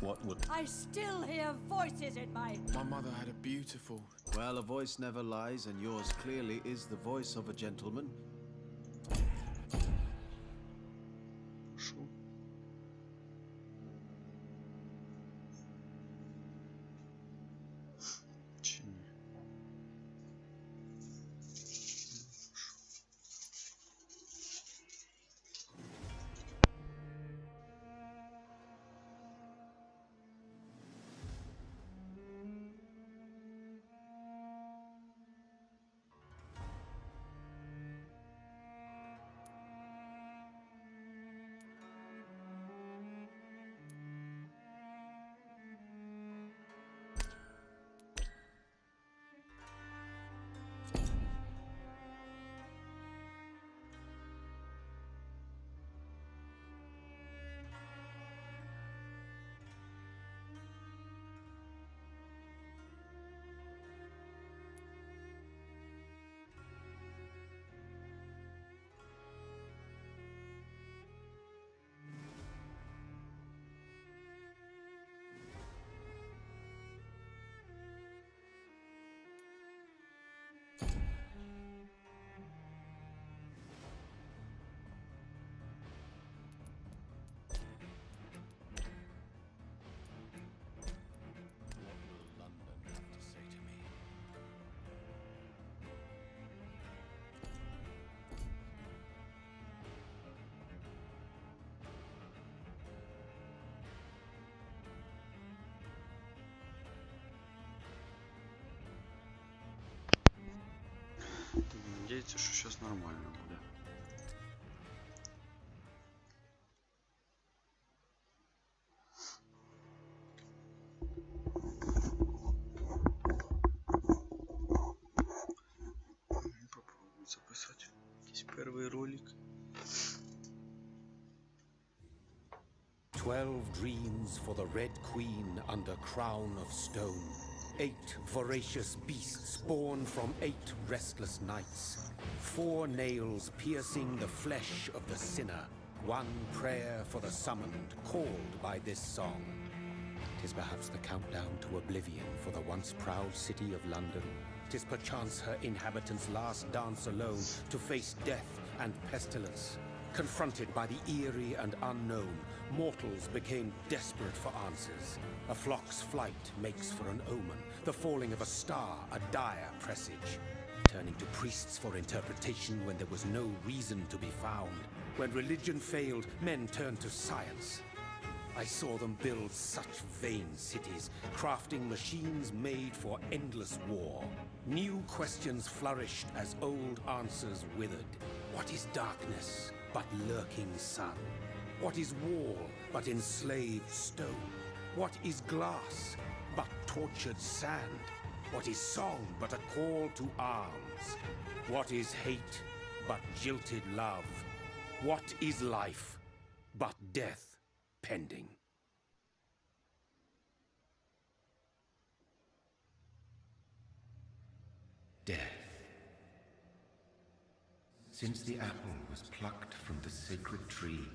What would... I still hear voices in my... My mother had a beautiful... Well, a voice never lies, and yours clearly is the voice of a gentleman. Хорошо. Надеяться, что сейчас нормально будет. Попробую записать здесь первый ролик. 12 dreams for the Red Queen under crown of stone. 8 voracious beasts born from 8 restless nights. 4 nails piercing the flesh of the sinner. 1 prayer for the summoned, called by this song. 'Tis perhaps the countdown to oblivion for the once proud city of London. 'Tis perchance her inhabitants' last dance alone to face death and pestilence. Confronted by the eerie and unknown, mortals became desperate for answers. A flock's flight makes for an omen, the falling of a star a dire presage. Turning to priests for interpretation when there was no reason to be found. When religion failed, men turned to science. I saw them build such vain cities, crafting machines made for endless war. New questions flourished as old answers withered. What is darkness but lurking sun? What is wall but enslaved stone? What is glass but tortured sand? What is song but a call to arms? What is hate but jilted love? What is life but death pending? Death. Since the apple was plucked from the sacred tree,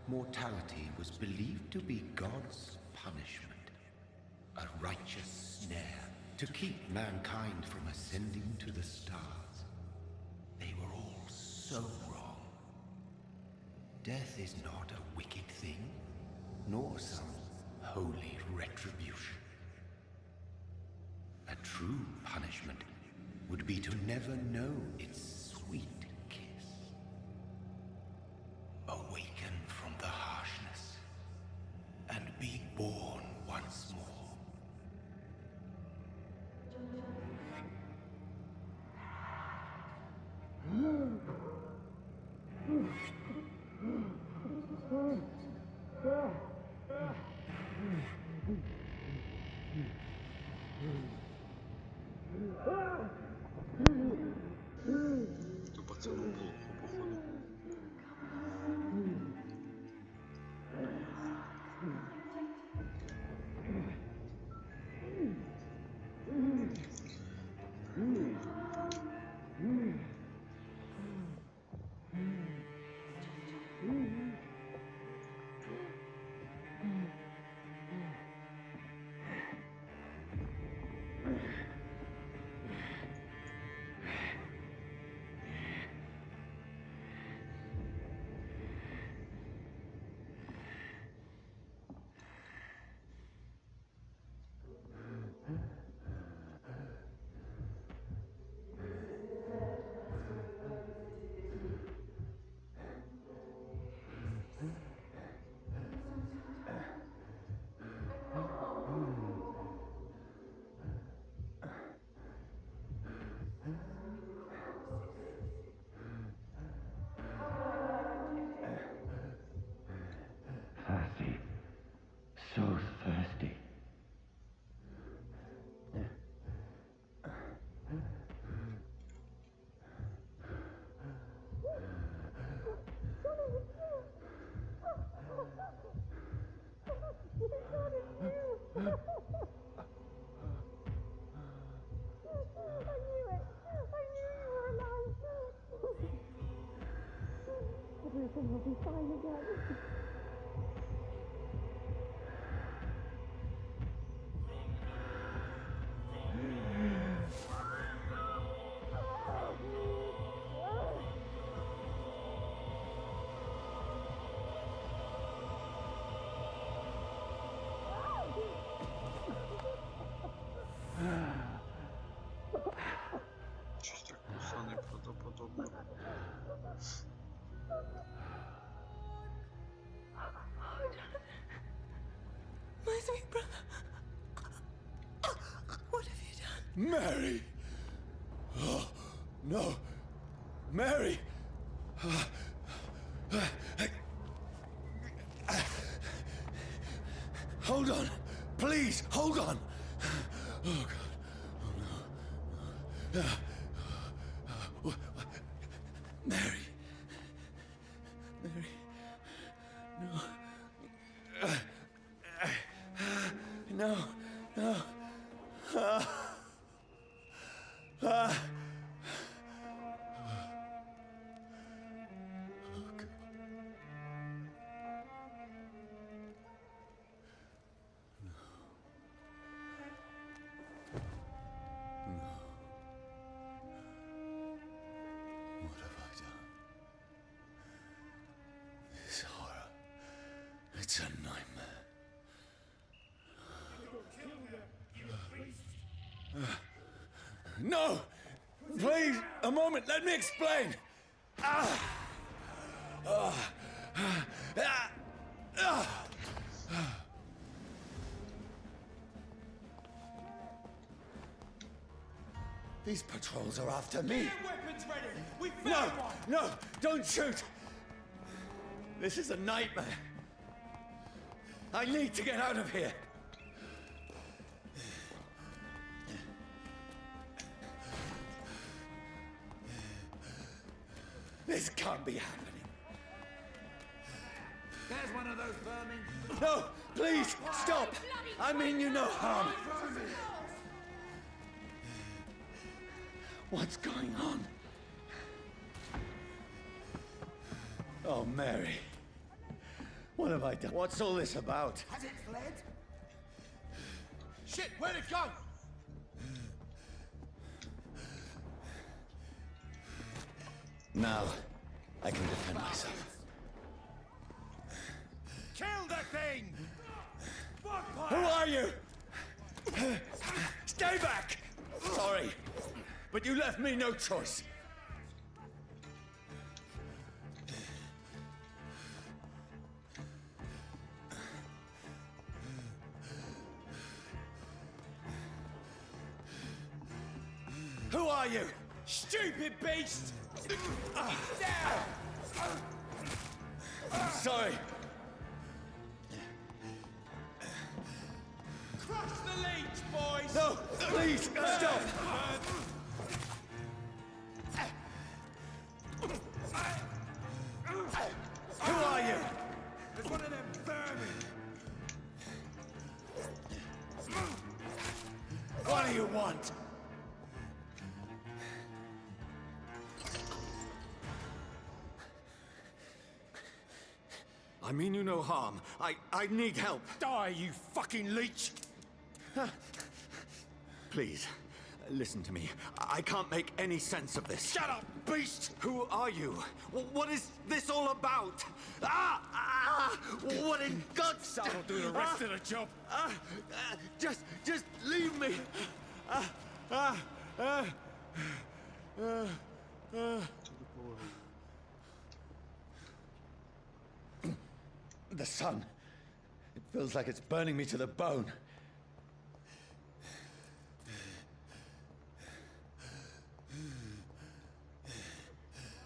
mortality was believed to be God's punishment, a righteous snare to keep mankind from ascending to the stars. They were all so wrong. Death is not a wicked thing, nor some holy retribution. A true punishment would be to never know its sweet kiss. Awaken from the harshness and be born once more. Тупо Everything will be fine again. Щось так пса неправдоподобно. My sweet brother. What have you done? Mary! Oh, no. Mary! Hold on. Please, hold on. Oh, God. Oh, no. Mary. Mary. No. No. What have I done? This horror. It's a nightmare. No! Please, a moment, let me explain! These patrols are after me. Weapons ready! We No, found one! no, don't shoot! This is a nightmare. I need to get out of here. This can't be happening. There's one of those vermin. No, please, stop! I mean you no harm. What's going on? Oh, Mary. What have I done? What's all this about? Has it fled? Shit, where'd it go? Now, I can defend myself. Kill that thing! Who are you? Stay back! Sorry, but you left me no choice. Who are you? Stupid beast! I'm sorry. Crush the leech, boys! No, please, stop! Who are you? There's one of them vermin! What do you want? I mean you no harm. I need help. Die, you fucking leech! Please, listen to me. I can't make any sense of this. Shut up, beast! Who are you? What is this all about? What in God's name? That'll do the rest of the job. Just leave me. The sun. It feels like it's burning me to the bone.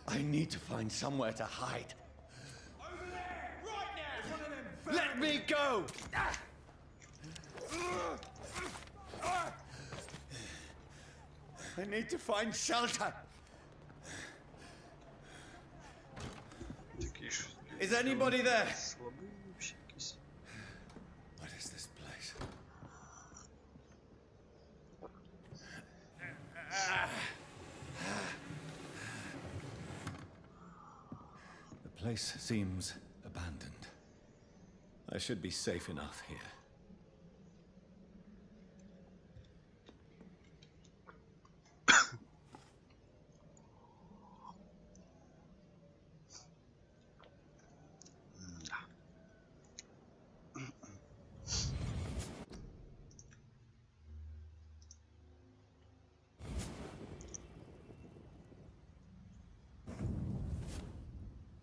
I need to find somewhere to hide. Over there! Right now! One of them vermin! Let me go! I need to find shelter. Такий щось. Is anybody there? Слабий вообще якийсь. What is this place? place seems abandoned. I should be safe enough here.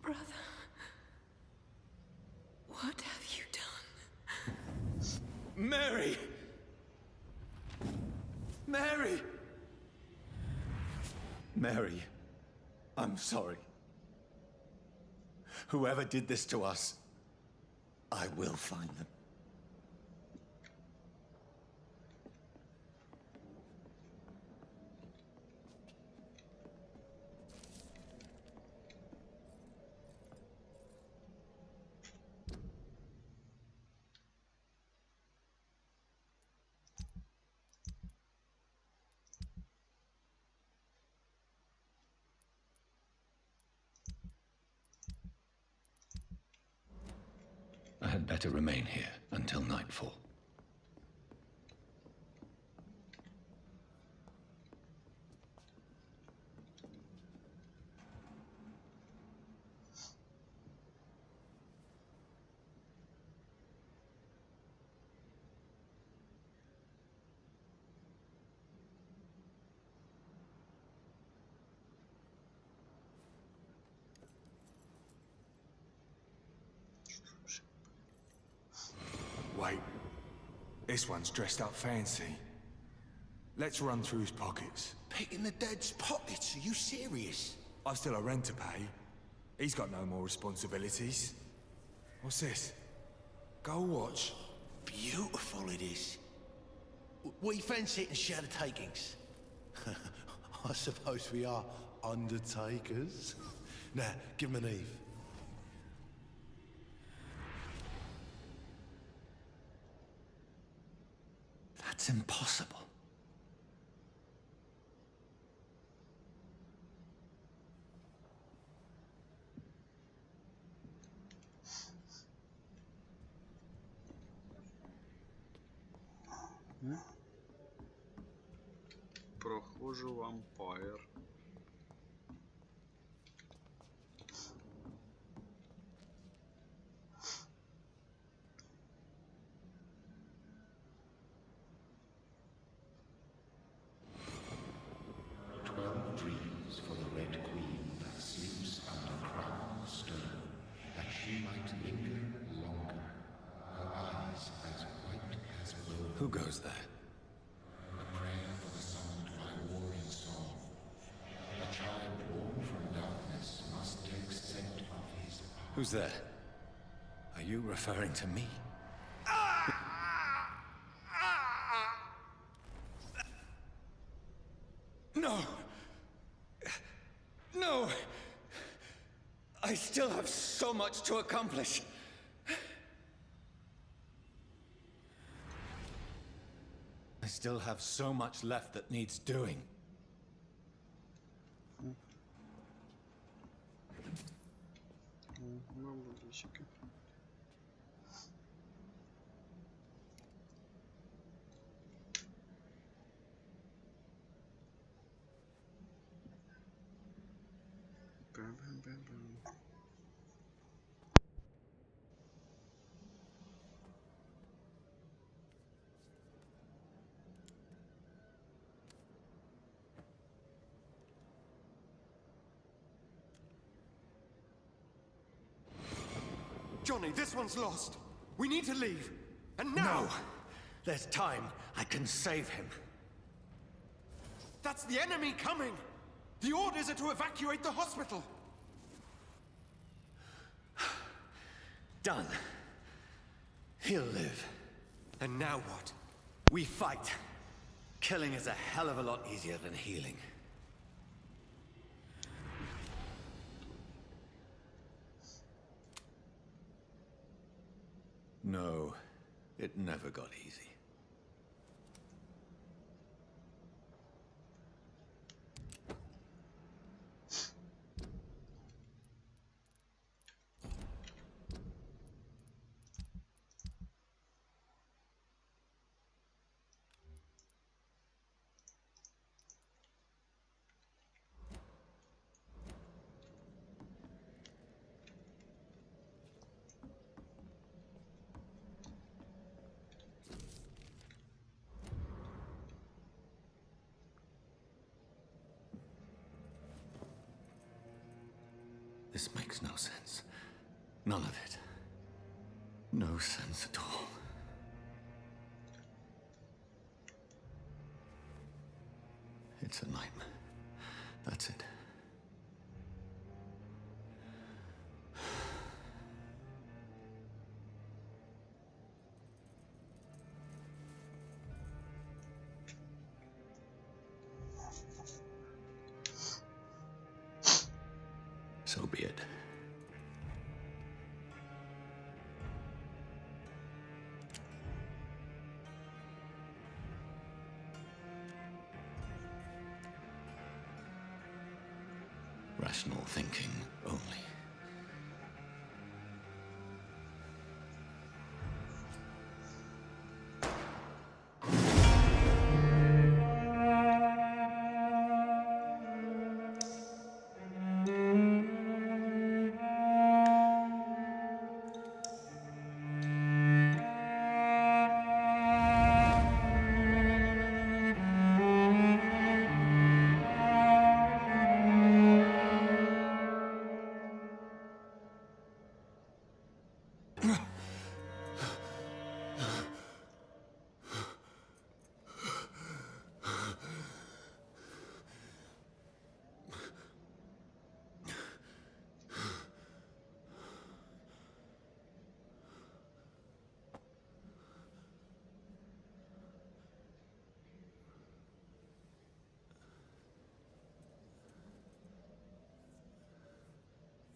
Brother, what have you done? Mary! Mary! Mary, I'm sorry. Whoever did this to us, I will find them. I had better remain here until nightfall. Wait. This one's dressed up fancy. Let's run through his pockets. Picking the dead's pockets? Are you serious? I've still a rent to pay. He's got no more responsibilities. What's this? Gold watch. Beautiful it is. We fence it and share the takings. I suppose we are undertakers. Now, give him an Eve. That's impossible. Прохожу Vampyr. Dreams for the Red Queen that sleeps under crown of stone, that she might linger longer, her eyes as white as gold. Who goes there? A prayer for the summoned by warring song. A child born from darkness must take scent of his power. Who's there? Are you referring to me? No! No! I still have so much to accomplish. I still have so much left that needs doing. Johnny, this one's lost. We need to leave. And now! No! There's time. I can save him. That's the enemy coming! The orders are to evacuate the hospital! Done. He'll live. And now what? We fight. Killing is a hell of a lot easier than healing. No, it never got easy. This makes no sense. None of it. No sense at all. It's a nightmare. That's it. So be it. Rational thinking only.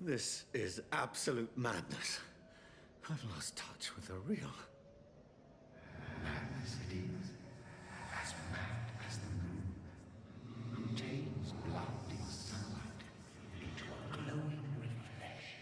This is absolute madness. I've lost touch with the real. Madness it is, as mad as the moon, who tames blinding sunlight into a glowing reflection.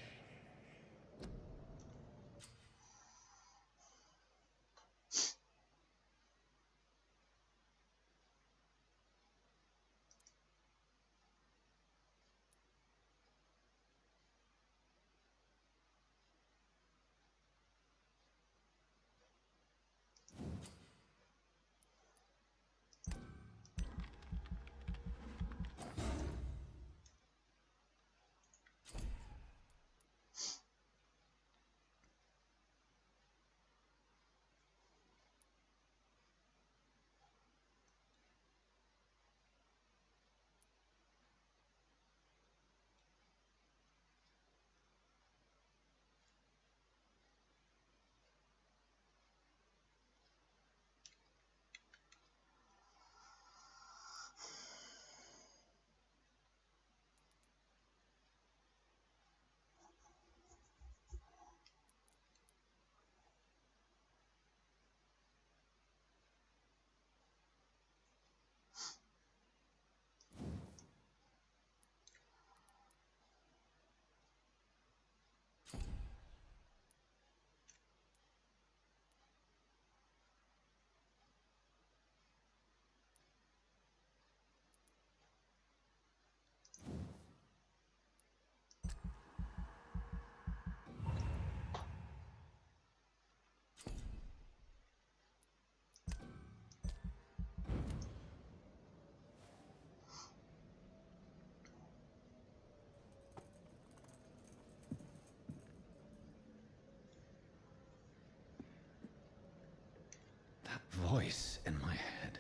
That voice in my head.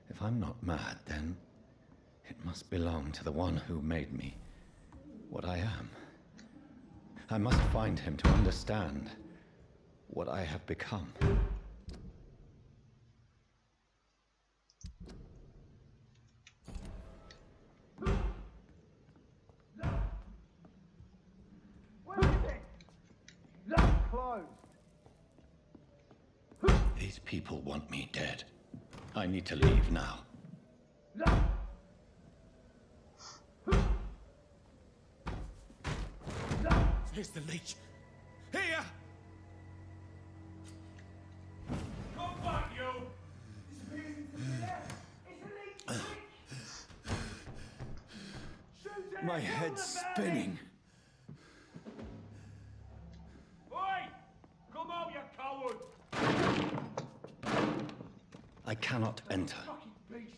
If I'm not mad, then it must belong to the one who made me what I am. I must find him to understand what I have become. These people want me dead. I need to leave now. Here's the leech. Here! Come back, you! My head's spinning. Oi! Come out, you coward! I cannot enter. Fucking beasts!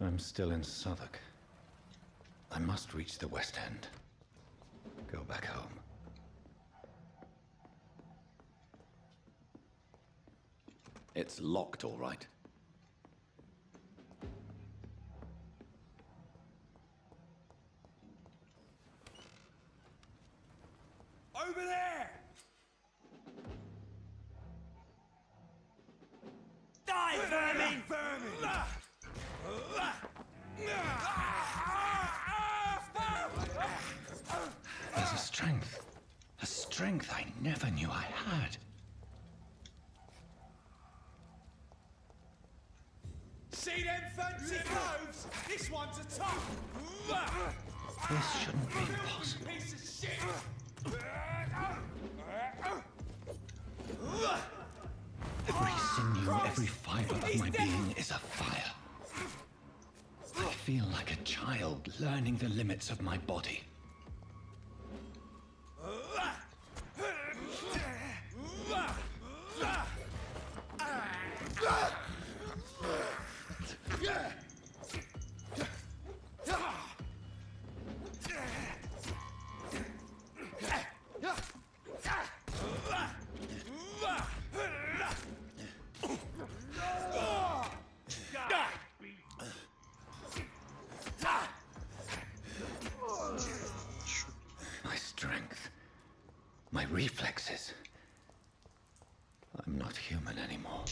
I'm still in Southwark. I must reach the West End. Go back home. It's locked, all right. Over there! Die, vermin! There's a strength I never knew I had. See them fancy clothes? This one's a top! This shouldn't be possible. Piece of shit! Every sinew, every fiber of my being is afire. I feel like a child learning the limits of my body. My strength, my reflexes. I'm not human anymore.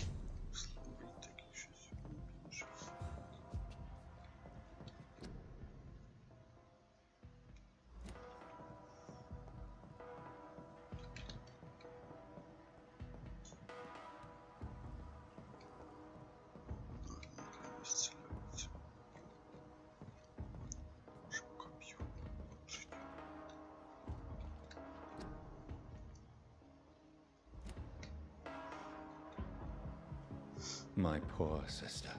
My poor sister.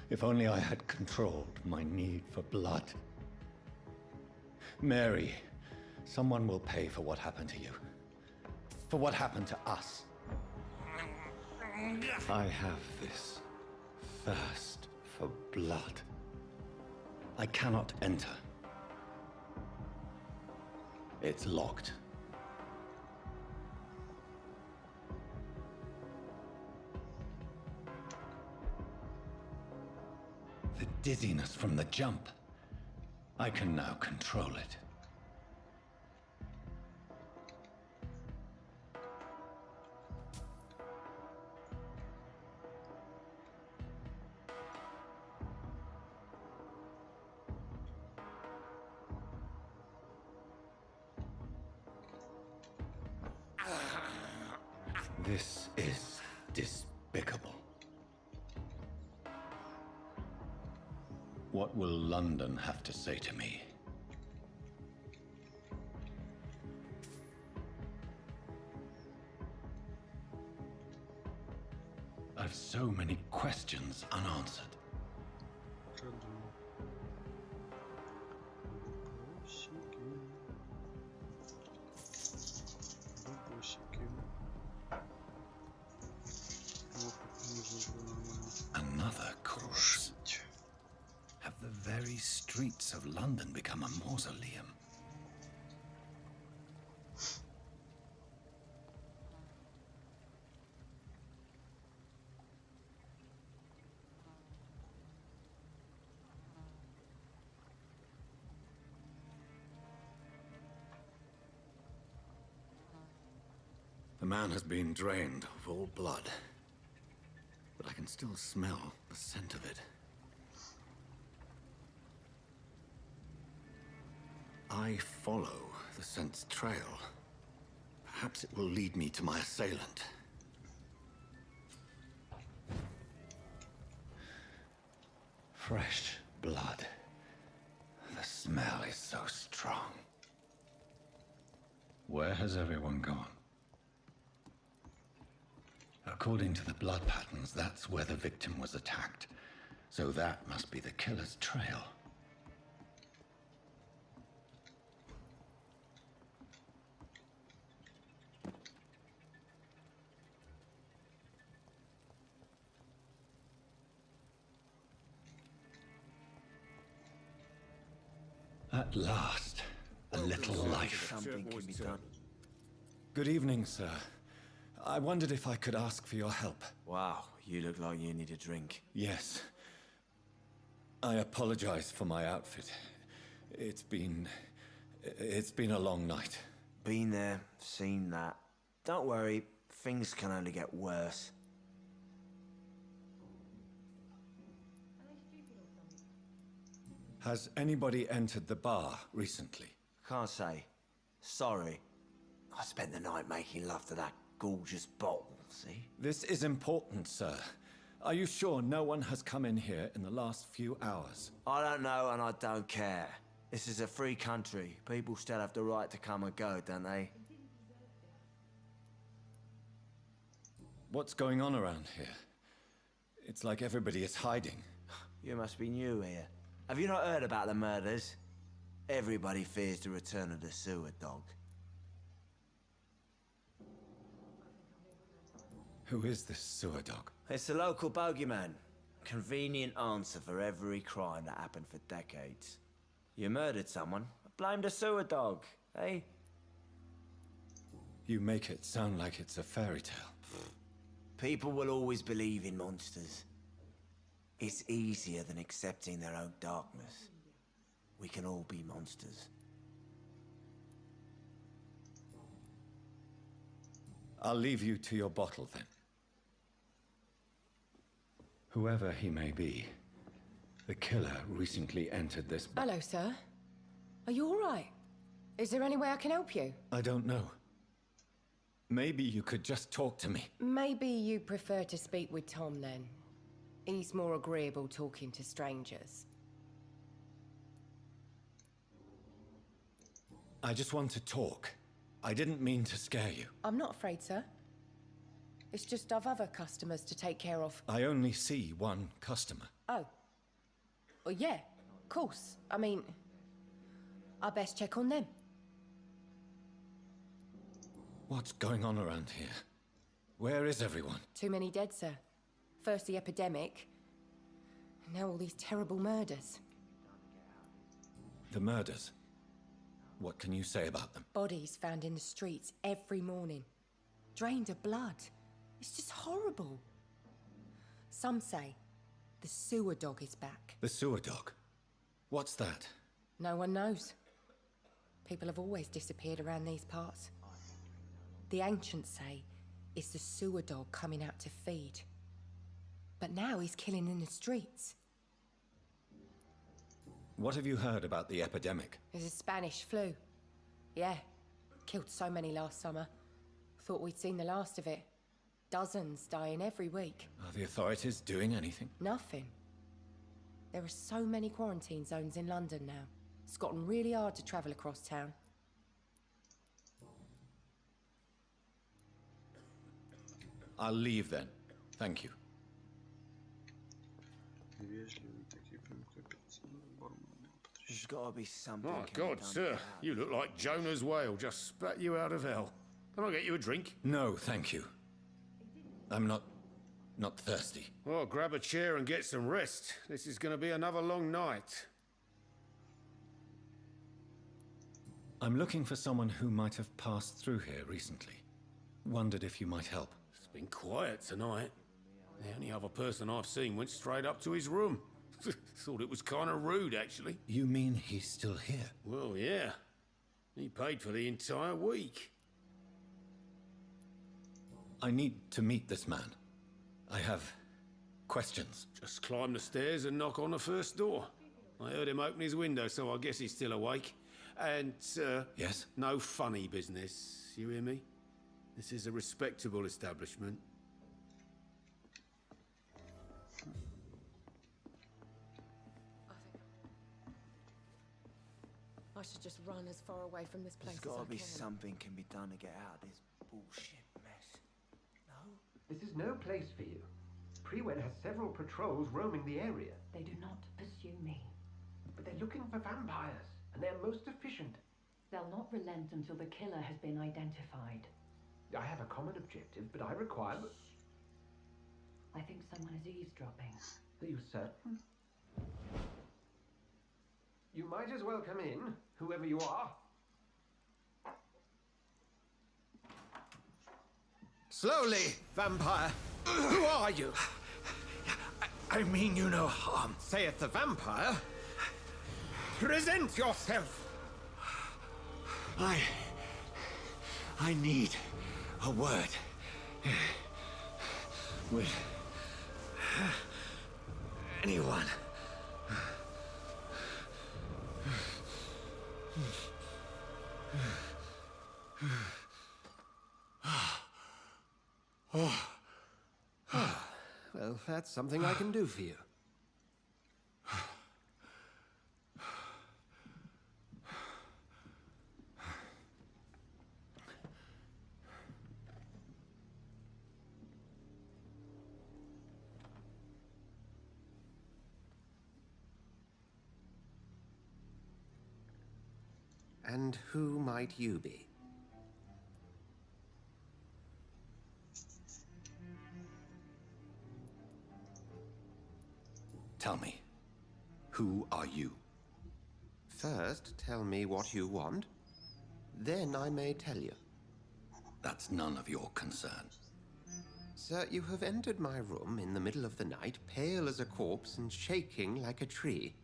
If only I had controlled my need for blood. Mary, someone will pay for what happened to you. For what happened to us. I have this thirst for blood. I cannot enter. It's locked. The dizziness from the jump. I can now control it. This is despicable. What will London have to say to me? I've so many questions unanswered. Another corpse. Have the very streets of London become a mausoleum? The man has been drained of all blood, but I can still smell the scent of it. I follow the scent's trail. Perhaps it will lead me to my assailant. Fresh blood. The smell is so strong. Where has everyone gone? According to the blood patterns, that's where the victim was attacked. So that must be the killer's trail. At last, a little life. Something can be done. Good evening, sir. I wondered if I could ask for your help. Wow, you look like you need a drink. Yes. I apologize for my outfit. It's been a long night. Been there, seen that. Don't worry, things can only get worse. Has anybody entered the bar recently? Can't say. Sorry. I spent the night making love to that gorgeous bottle, see? This is important, sir. Are you sure no one has come in here in the last few hours? I don't know and I don't care. This is a free country. People still have the right to come and go, don't they? What's going on around here? It's like everybody is hiding. You must be new here. Have you not heard about the murders? Everybody fears the return of the sewer dog. Who is this sewer dog? It's the local bogeyman. Convenient answer for every crime that happened for decades. You murdered someone, blame the sewer dog, eh? You make it sound like it's a fairy tale. People will always believe in monsters. It's easier than accepting their own darkness. We can all be monsters. I'll leave you to your bottle then. Whoever he may be, the killer recently entered this bar. Hello, sir. Are you all right? Is there any way I can help you? I don't know. Maybe you could just talk to me. Maybe you prefer to speak with Tom then. He's more agreeable talking to strangers. I just want to talk. I didn't mean to scare you. I'm not afraid, sir. It's just I've other customers to take care of. I only see one customer. Oh. Well, yeah, of course. I mean, I best check on them. What's going on around here? Where is everyone? Too many dead, sir. First the epidemic, and now all these terrible murders. The murders? What can you say about them? Bodies found in the streets every morning. Drained of blood. It's just horrible. Some say the sewer dog is back. The sewer dog? What's that? No one knows. People have always disappeared around these parts. The ancients say it's the sewer dog coming out to feed. But now he's killing in the streets. What have you heard about the epidemic? There's a Spanish flu. Yeah, killed so many last summer. Thought we'd seen the last of it. Dozens dying every week. Are the authorities doing anything? Nothing. There are so many quarantine zones in London now. It's gotten really hard to travel across town. I'll leave then. Thank you. There's gotta be something. Oh, can be God, done sir. about it. You look like Jonah's whale just spat you out of hell. Can I get you a drink? No, thank you. I'm not thirsty. Well, grab a chair and get some rest. This is going to be another long night. I'm looking for someone who might have passed through here recently. Wondered if you might help. It's been quiet tonight. The only other person I've seen went straight up to his room. Thought it was kind of rude, actually. You mean he's still here? Well, yeah. He paid for the entire week. I need to meet this man. I have questions. Just climb the stairs and knock on the first door. I heard him open his window, so I guess he's still awake. And, Yes? no funny business. You hear me? This is a respectable establishment. I should just run as far away from this place There's as I gotta be can. something can be done to get out of this bullshit mess. No? This is no place for you. Prewen has several patrols roaming the area. They do not pursue me. But they're looking for vampires, and they're most efficient. They'll not relent until the killer has been identified. I have a common objective, but I require... I think someone is eavesdropping. Are you certain? You might might as well come in, whoever you are. Slowly, vampire. Who are you? I mean you no harm. Saith the vampire. Present yourself. I need a word with anyone. Well, that's something I can do for you. And who might you be? Tell me, who are you? First, tell me what you want. Then I may tell you. That's none of your concern. Sir, you have entered my room in the middle of the night, pale as a corpse and shaking like a tree.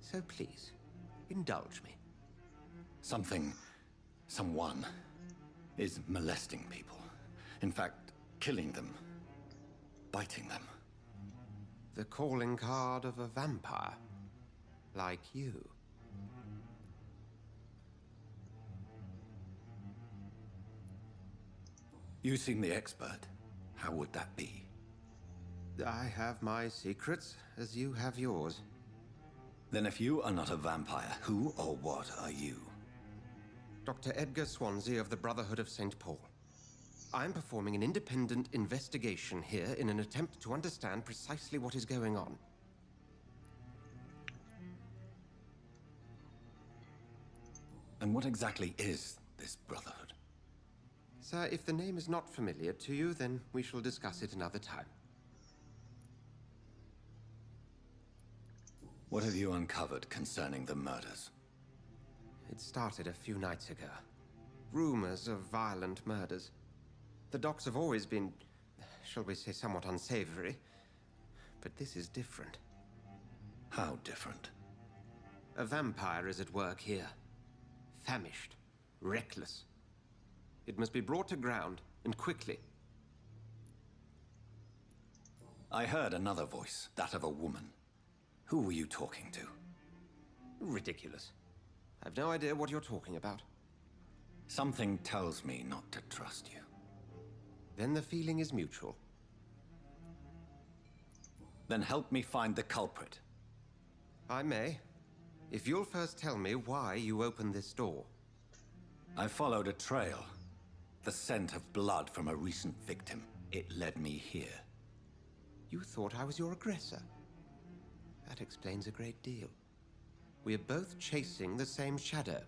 So please, indulge me. Someone is molesting people. In fact, killing them. Biting them. The calling card of a vampire. Like you. You seem the expert. How would that be? I have my secrets, as you have yours. Then if you are not a vampire, who or what are you? Dr. Edgar Swansea of the Brotherhood of St. Paul. I'm performing an independent investigation here in an attempt to understand precisely what is going on. And what exactly is this Brotherhood? Sir, if the name is not familiar to you, then we shall discuss it another time. What have you uncovered concerning the murders? It started a few nights ago. Rumors of violent murders. The docks have always been, shall we say, somewhat unsavory. But this is different. How different? A vampire is at work here. Famished. Reckless. It must be brought to ground, and quickly. I heard another voice, that of a woman. Who were you talking to? Ridiculous. I've no idea what you're talking about. Something tells me not to trust you. Then the feeling is mutual. Then help me find the culprit. I may. If you'll first tell me why you opened this door. I followed a trail. The scent of blood from a recent victim. It led me here. You thought I was your aggressor. That explains a great deal. We are both chasing the same shadow.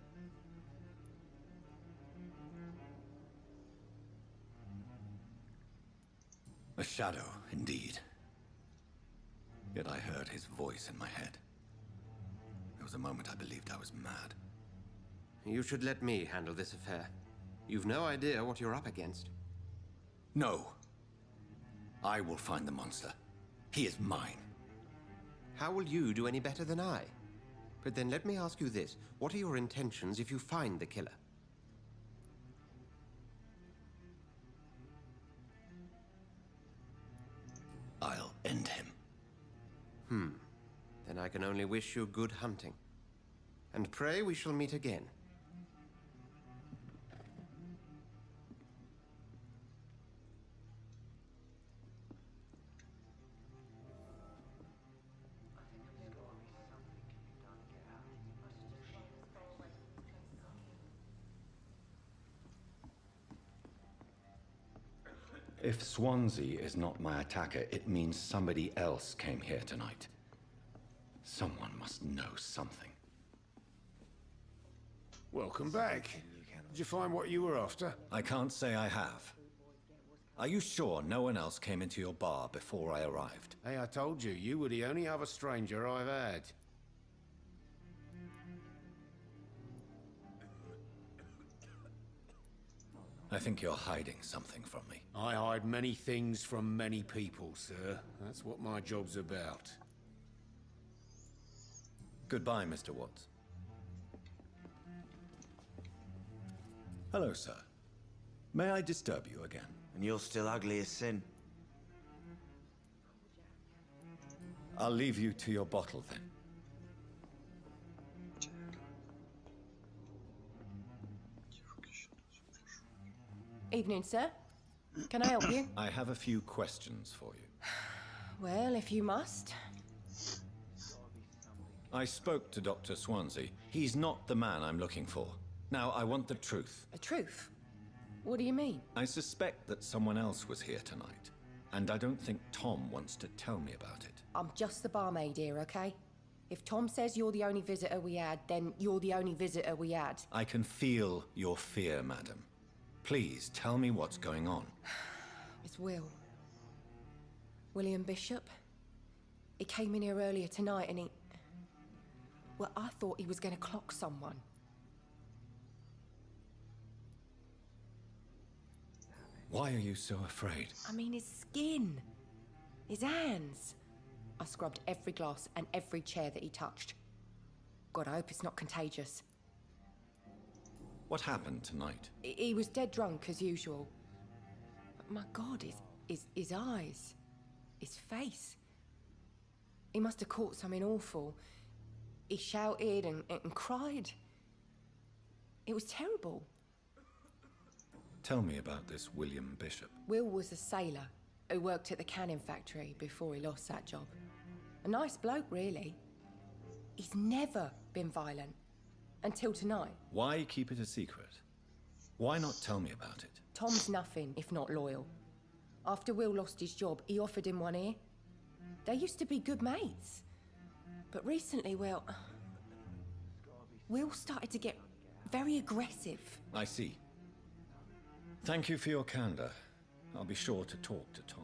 A shadow, indeed. Yet I heard his voice in my head. There was a moment I believed I was mad. You should let me handle this affair. You've no idea what you're up against. No. I will find the monster. He is mine. How will you do any better than I? But then let me ask you this. What are your intentions if you find the killer? I'll end him. Then I can only wish you good hunting. And pray we shall meet again. If Swansea is not my attacker, it means somebody else came here tonight. Someone must know something. Welcome back. Did you find what you were after? I can't say I have. Are you sure no one else came into your bar before I arrived? Hey, I told you, you were the only other stranger I've had. I think you're hiding something from me. I hide many things from many people, sir. That's what my job's about. Goodbye, Mr. Watts. Hello, sir. May I disturb you again? And you're still ugly as sin. I'll leave you to your bottle, then. Evening, sir. Can I help you? I have a few questions for you. Well, if you must. I spoke to Dr. Swansea. He's not the man I'm looking for. Now, I want the truth. The truth? What do you mean? I suspect that someone else was here tonight, and I don't think Tom wants to tell me about it. I'm just the barmaid here, okay? If Tom says you're the only visitor we had, then you're the only visitor we had. I can feel your fear, madam. Please, tell me what's going on. It's Will. William Bishop. He came in here earlier tonight and he... Well, I thought he was going to clock someone. Why are you so afraid? I mean, his skin. His hands. I scrubbed every glass and every chair that he touched. God, I hope it's not contagious. What happened tonight? He was dead drunk, as usual. But my God, his eyes. His face. He must have caught something awful. He shouted and cried. It was terrible. Tell me about this William Bishop. Will was a sailor who worked at the cannon factory before he lost that job. A nice bloke, really. He's never been violent. Until tonight. Why keep it a secret? Why not tell me about it? Tom's nothing if not loyal. After Will lost his job, he offered him one ear. They used to be good mates. But recently, well... Will started to get very aggressive. I see. Thank you for your candor. I'll be sure to talk to Tom.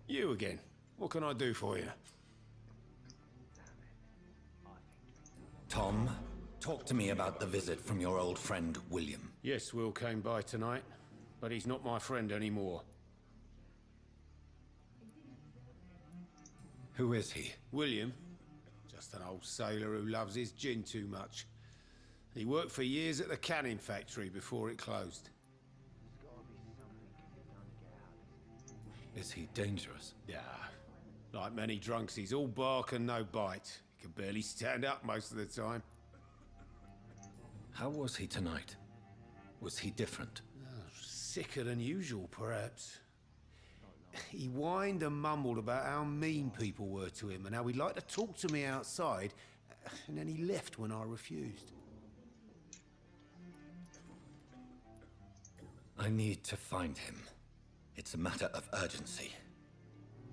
You again. What can I do for you? Tom, talk to me about the visit from your old friend, William. Yes, Will came by tonight, but he's not my friend anymore. Who is he? William? Just an old sailor who loves his gin too much. He worked for years at the cannon factory before it closed. Is he dangerous? Yeah. Like many drunks, he's all bark and no bite. He can barely stand up most of the time. How was he tonight? Was he different? Sicker than usual, perhaps. He whined and mumbled about how mean people were to him and how he'd like to talk to me outside, and then he left when I refused. I need to find him. It's a matter of urgency.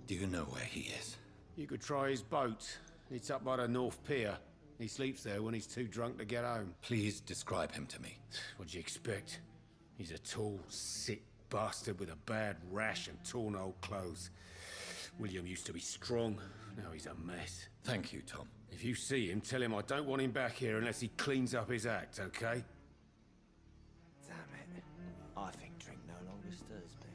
Do you know where he is? You could try his boat. It's up by the North Pier. He sleeps there when he's too drunk to get home. Please describe him to me. What do you expect? He's a tall, sick bastard with a bad rash and torn old clothes. William used to be strong. Now he's a mess. Thank you, Tom. If you see him, tell him I don't want him back here unless he cleans up his act, okay? Damn it. I think drink no longer stirs me.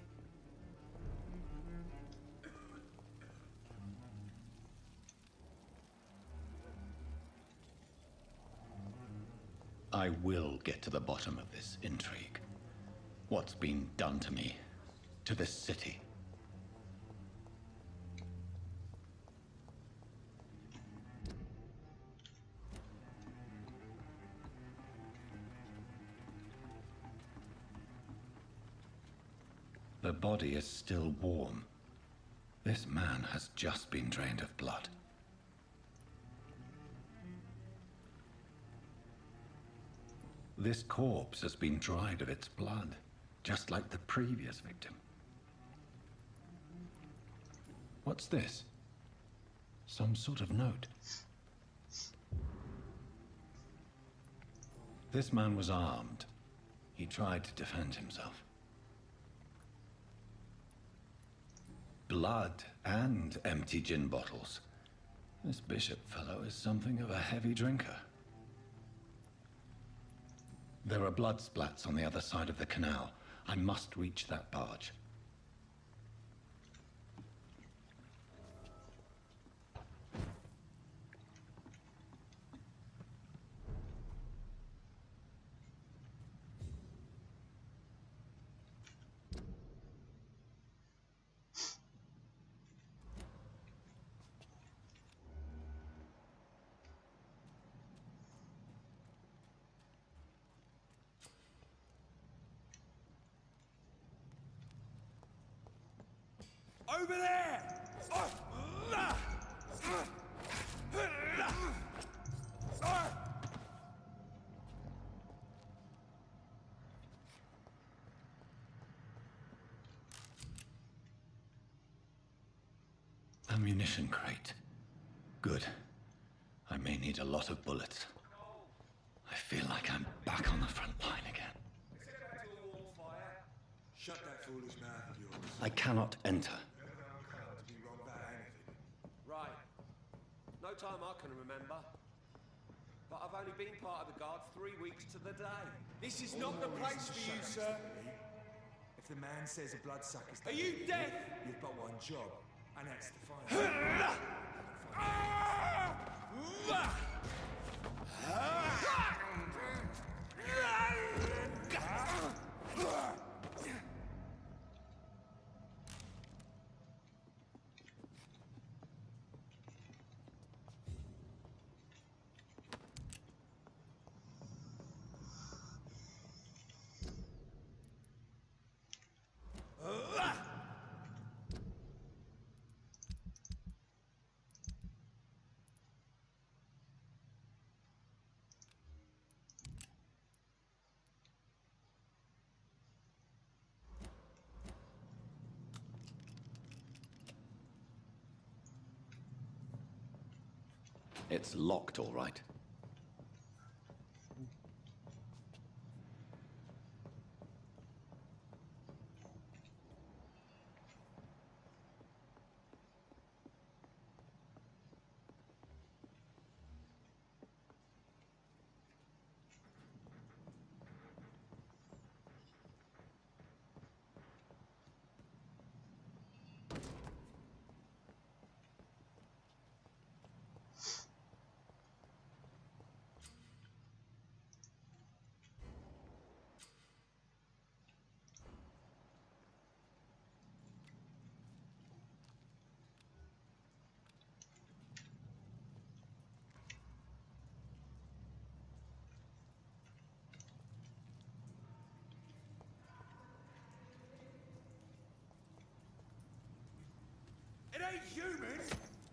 I will get to the bottom of this intrigue. What's been done to me, to this city. The body is still warm. This man has just been drained of blood. This corpse has been dried of its blood, just like the previous victim. What's this? Some sort of note. This man was armed. He tried to defend himself. Blood and empty gin bottles. This bishop fellow is something of a heavy drinker. There are blood splats on the other side of the canal. I must reach that barge. Over there! Ammunition crate. Good. I may need a lot of bullets. I feel like I'm back on the front line again. Shut that foolish mouth of yours. I cannot enter. Right. No time I can remember. But I've only been part of the guard 3 weeks to the day. This is not the place for you, sir. If the man says a bloodsucker's Are you deaf? You've but one job, and that's to find It's locked, all right. It ain't human!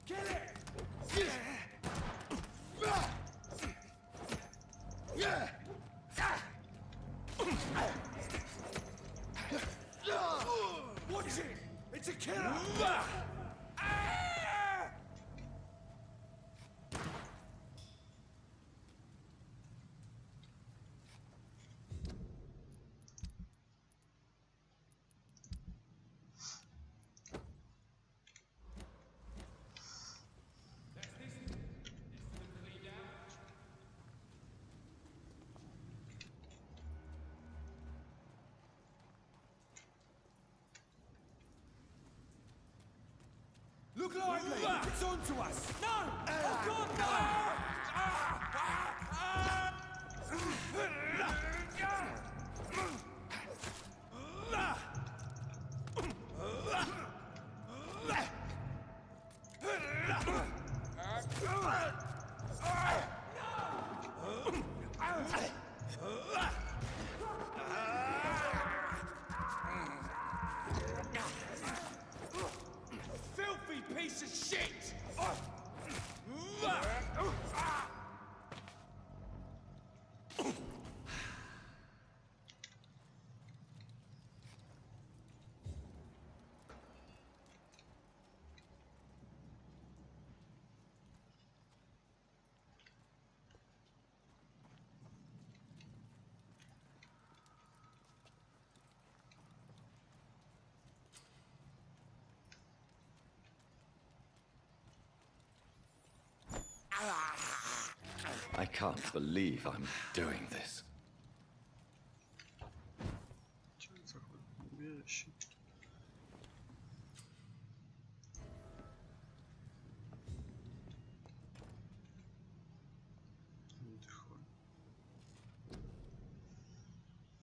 Kill it! Watch it! It's a killer! Look lively! It's on to us! No! Oh God, filthy piece of shit! I can't believe I'm doing this. Что это такое? Убежище.